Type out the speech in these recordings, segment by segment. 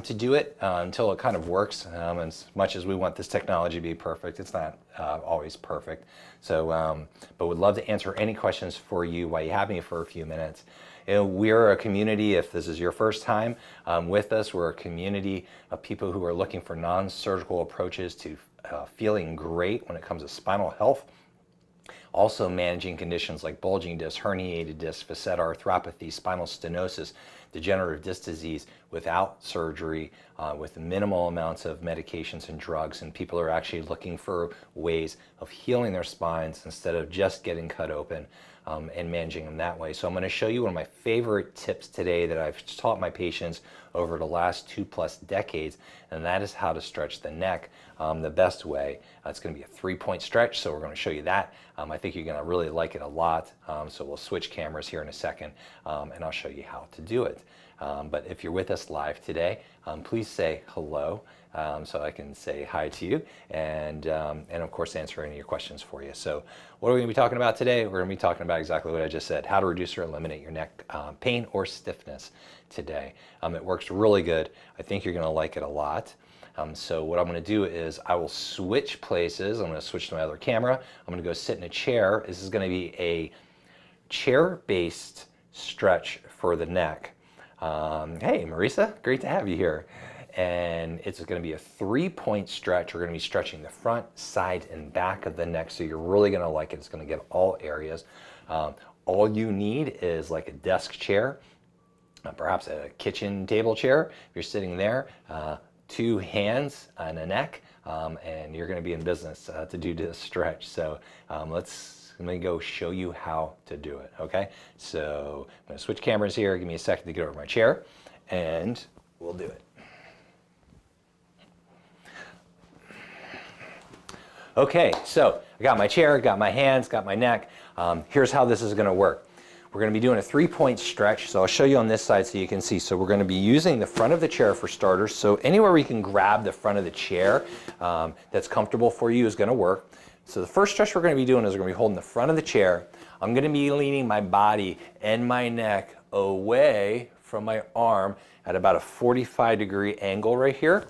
to do it until it kind of works. As much as we want this technology to be perfect, it's not always perfect. So, but would love to answer any questions for you while you have me for a few minutes. You know, we're a community, if this is your first time with us, we're a community of people who are looking for non-surgical approaches to feeling great when it comes to spinal health. Also managing conditions like bulging disc, herniated disc, facet arthropathy, spinal stenosis, degenerative disc disease without surgery, with minimal amounts of medications and drugs. And people are actually looking for ways of healing their spines instead of just getting cut open and managing them that way. So I'm going to show you one of my favorite tips today that I've taught my patients over the last 2+ decades, and that is how to stretch the neck the best way. It's going to be a 3-point stretch, so we're going to show you that. I think you're going to really like it a lot. So we'll switch cameras here in a second, and I'll show you how to do it. But if you're with us live today, please say hello so I can say hi to you, and of course answer any of your questions for you. So what are we going to be talking about today? We're going to be talking about exactly what I just said, how to reduce or eliminate your neck pain or stiffness today. It works really good. I think you're going to like it a lot. So what I'm going to do is I will switch places. I'm going to switch to my other camera. I'm going to go sit in a chair. This is going to be a chair-based stretch for the neck. Hey, Marisa, great to have you here. And it's going to be a 3-point stretch. We're going to be stretching the front, side, and back of the neck, so you're really going to like it. It's going to get all areas. All you need is like a desk chair, perhaps a kitchen table chair. If you're sitting there, 2 hands on a neck, and you're going to be in business to do this stretch. So I'm going to go show you how to do it, okay? So I'm going to switch cameras here. Give me a second to get over my chair, and we'll do it. Okay, so I got my chair, got my hands, got my neck. Here's how this is going to work. We're going to be doing a 3-point stretch, so I'll show you on this side so you can see. So we're going to be using the front of the chair for starters. So anywhere we can grab the front of the chair that's comfortable for you is going to work. So the first stretch we're going to be doing is we're going to be holding the front of the chair. I'm going to be leaning my body and my neck away from my arm at about a 45-degree angle right here.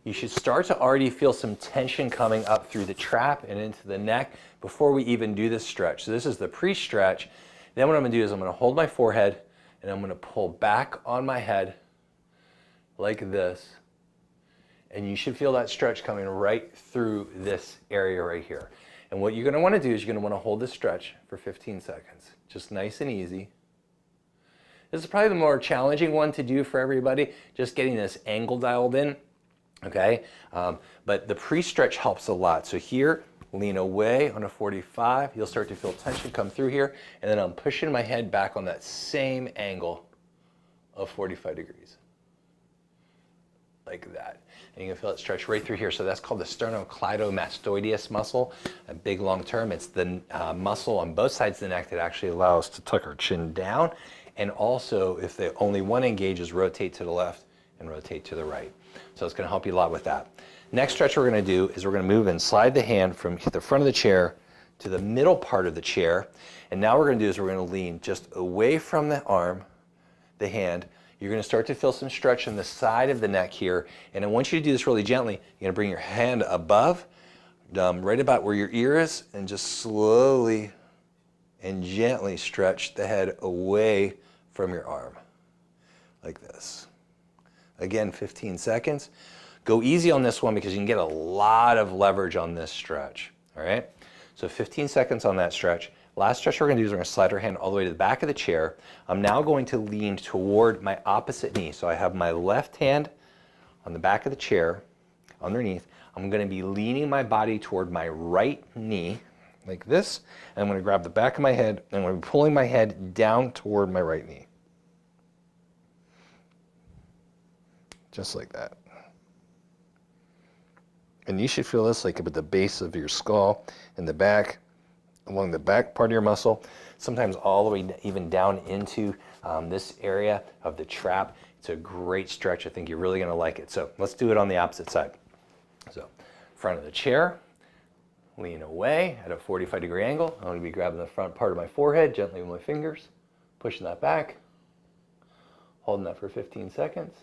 You should start to already feel some tension coming up through the trap and into the neck before we even do this stretch. So this is the pre-stretch. Then what I'm going to do is I'm going to hold my forehead and I'm going to pull back on my head like this. And you should feel that stretch coming right through this area right here. And what you're going to want to do is you're going to want to hold this stretch for 15 seconds. Just nice and easy. This is probably the more challenging one to do for everybody, just getting this angle dialed in. Okay, but the pre-stretch helps a lot. So here, lean away on a 45. You'll start to feel tension come through here. And then I'm pushing my head back on that same angle of 45 degrees. Like that. And you can feel it stretch right through here. So that's called the sternocleidomastoideus muscle. A big long term. It's the muscle on both sides of the neck that actually allows us to tuck our chin down. And also, if the only one engages, rotate to the left and rotate to the right. So it's going to help you a lot with that. Next stretch we're going to do is we're going to move and slide the hand from the front of the chair to the middle part of the chair. And now what we're going to do is we're going to lean just away from the arm, the hand. You're going to start to feel some stretch on the side of the neck here. And I want you to do this really gently. You're going to bring your hand above, right about where your ear is, and just slowly and gently stretch the head away from your arm, like this. Again, 15 seconds. Go easy on this one because you can get a lot of leverage on this stretch, all right? So 15 seconds on that stretch. Last stretch we're going to do is we're going to slide our hand all the way to the back of the chair. I'm now going to lean toward my opposite knee. So I have my left hand on the back of the chair underneath. I'm going to be leaning my body toward my right knee like this. And I'm going to grab the back of my head and I'm going to be pulling my head down toward my right knee. Just like that. And you should feel this like at the base of your skull, in the back, along the back part of your muscle, sometimes all the way even down into this area of the trap. It's a great stretch. I think you're really going to like it. So let's do it on the opposite side. So front of the chair, lean away at a 45-degree angle. I'm going to be grabbing the front part of my forehead gently with my fingers, pushing that back, holding that for 15 seconds.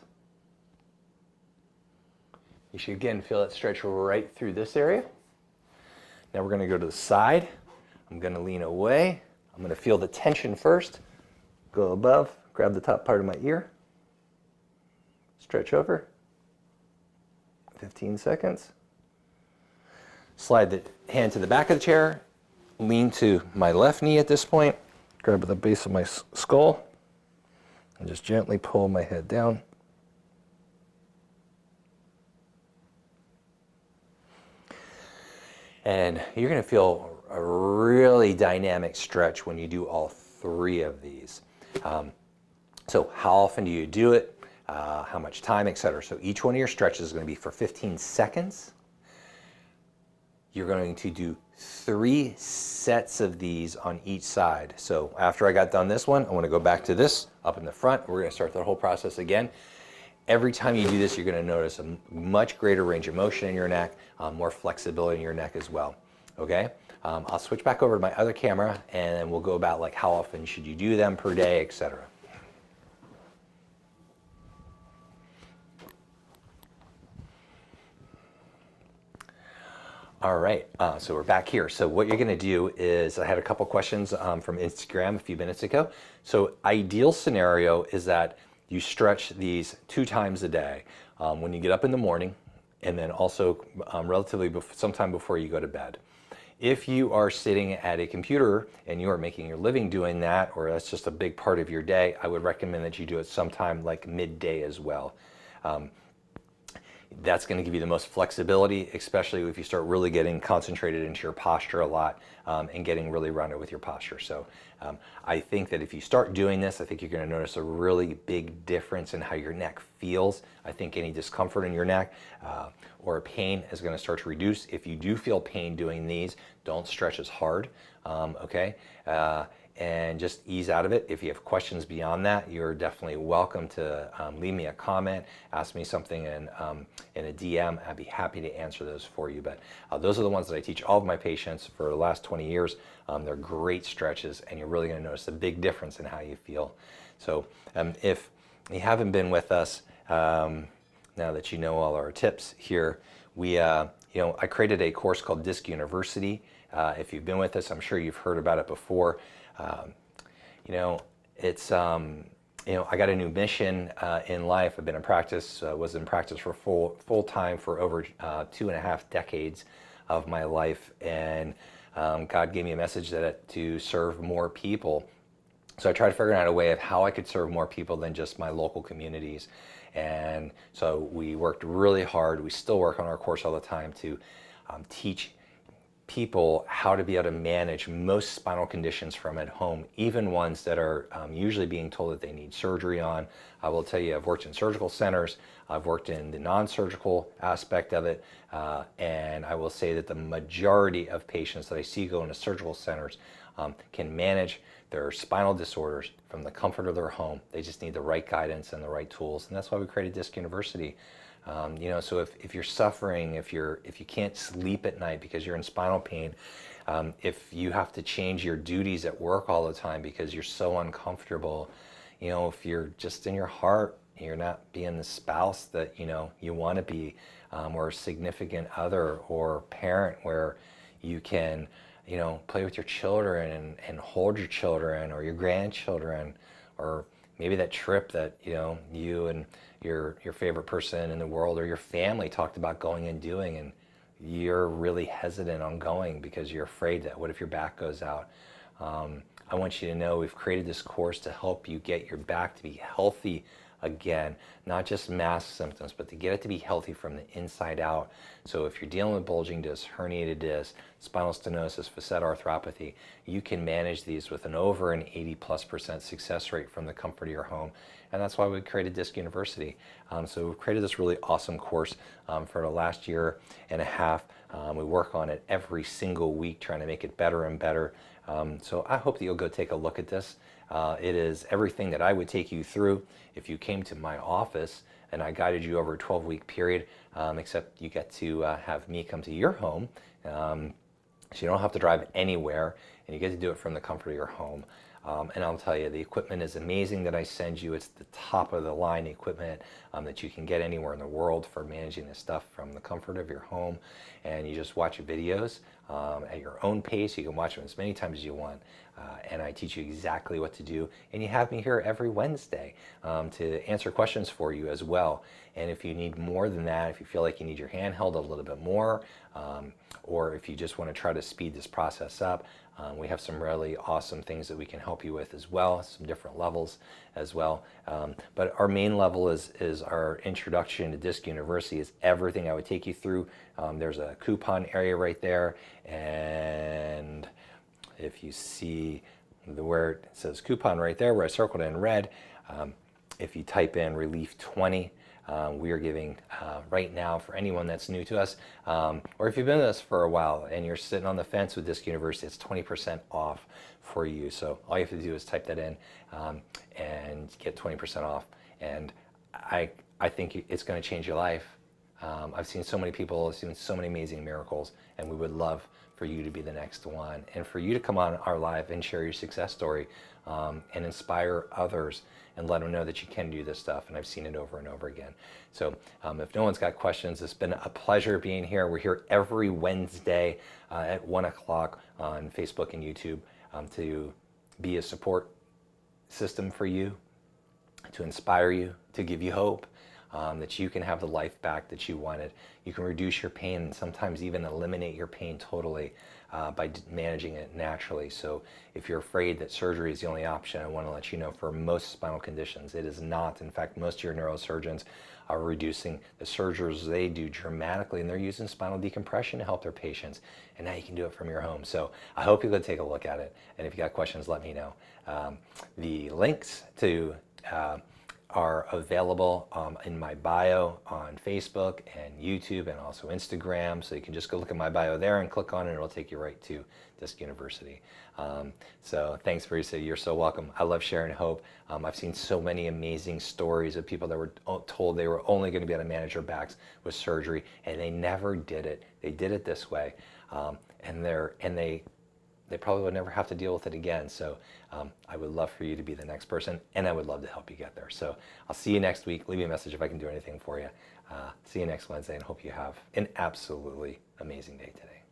You should again feel that stretch right through this area. Now we're going to go to the side. I'm going to lean away. I'm going to feel the tension first. Go above, grab the top part of my ear. Stretch over. 15 seconds. Slide the hand to the back of the chair. Lean to my left knee at this point. Grab the base of my skull. And just gently pull my head down. And you're going to feel a really dynamic stretch when you do all three of these. So how often do you do it? How much time, etc. So each one of your stretches is going to be for 15 seconds. You're going to do 3 sets of these on each side. So after I got done this one, I want to go back to this up in the front. We're going to start the whole process again. Every time you do this, you're going to notice a much greater range of motion in your neck, more flexibility in your neck as well. Okay? I'll switch back over to my other camera, and then we'll go about like how often should you do them per day, etc. All right, so we're back here. So what you're going to do is, I had a couple questions from Instagram a few minutes ago. So ideal scenario is that you stretch these 2 times a day, when you get up in the morning, and then also relatively sometime before you go to bed. If you are sitting at a computer and you are making your living doing that, or that's just a big part of your day, I would recommend that you do it sometime like midday as well. That's going to give you the most flexibility, especially if you start really getting concentrated into your posture a lot and getting really rounded with your posture. So I think that if you start doing this, I think you're going to notice a really big difference in how your neck feels. I think any discomfort in your neck or pain is going to start to reduce. If you do feel pain doing these, don't stretch as hard, okay? And just ease out of it. If you have questions beyond that, you're definitely welcome to leave me a comment, ask me something in a DM. I'd be happy to answer those for you. But those are the ones that I teach all of my patients for the last 20 years. They're great stretches, and you're really going to notice a big difference in how you feel. So if you haven't been with us, now that you know all our tips here, I created a course called Disc University. If you've been with us, I'm sure you've heard about it before. I got a new mission in life. I've been in practice, was in practice for full time for over 2.5 decades of my life, and God gave me a message to serve more people. So I tried to figure out a way of how I could serve more people than just my local communities. And so we worked really hard. We still work on our course all the time to teach people how to be able to manage most spinal conditions from at home, even ones that are usually being told that they need surgery on. I will tell you, I've worked in surgical centers, I've worked in the non-surgical aspect of it, and I will say that the majority of patients that I see go into surgical centers can manage their spinal disorders from the comfort of their home. They just need the right guidance and the right tools, and that's why we created Disc University. So if you're suffering, if you can't sleep at night because you're in spinal pain, if you have to change your duties at work all the time because you're so uncomfortable, if you're just in your heart, you're not being the spouse that you want to be, or a significant other or parent where you can play with your children and hold your children or your grandchildren, or maybe that trip that you and your favorite person in the world or your family talked about going and doing, and you're really hesitant on going because you're afraid that what if your back goes out. I want you to know we've created this course to help you get your back to be healthy again, not just mask symptoms, but to get it to be healthy from the inside out. So if you're dealing with bulging disc, herniated disc, spinal stenosis, facet arthropathy, you can manage these with an over an 80+% success rate from the comfort of your home. And that's why we created Disc University. So we've created this really awesome course for the last 1.5 years. We work on it every single week, trying to make it better and better. So I hope that you'll go take a look at this. It is everything that I would take you through if you came to my office and I guided you over a 12-week period, except you get to have me come to your home. So you don't have to drive anywhere, and you get to do it from the comfort of your home. And I'll tell you, the equipment is amazing that I send you. It's the top of the line equipment that you can get anywhere in the world for managing this stuff from the comfort of your home. And you just watch videos at your own pace. You can watch them as many times as you want. And I teach you exactly what to do. And you have me here every Wednesday to answer questions for you as well. And if you need more than that, if you feel like you need your hand held a little bit more, or if you just want to try to speed this process up, we have some really awesome things that we can help you with as well, some different levels as well. But our main level is our introduction to Disc University. Is everything I would take you through. There's a coupon area right there, and if you see where it says coupon right there, where I circled it in red, if you type in Relief 20, we are giving right now, for anyone that's new to us, or if you've been with us for a while and you're sitting on the fence with Disc University, it's 20% off for you. So all you have to do is type that in and get 20% off. And I think it's going to change your life. I've seen so many people, I've seen so many amazing miracles, and we would love for you to be the next one, and for you to come on our live and share your success story and inspire others and let them know that you can do this stuff. And I've seen it over and over again. So if no one's got questions, it's been a pleasure being here. We're here every Wednesday at 1 o'clock on Facebook and YouTube to be a support system for you, to inspire you, to give you hope. That you can have the life back that you wanted. You can reduce your pain and sometimes even eliminate your pain totally by managing it naturally. So if you're afraid that surgery is the only option, I want to let you know for most spinal conditions, it is not. In fact, most of your neurosurgeons are reducing the surgeries they do dramatically, and they're using spinal decompression to help their patients. And now you can do it from your home. So I hope you go take a look at it. And if you got questions, let me know. The links to are available in my bio on Facebook and YouTube and also Instagram. So you can just go look at my bio there and click on it, and it'll take you right to Disc University. So thanks, Marisa. You're so welcome. I love sharing hope. I've seen so many amazing stories of people that were told they were only going to be able to manage their backs with surgery, and they never did it. They did it this way, and they probably would never have to deal with it again. So I would love for you to be the next person, and I would love to help you get there. So I'll see you next week. Leave me a message if I can do anything for you. See you next Wednesday, and hope you have an absolutely amazing day today.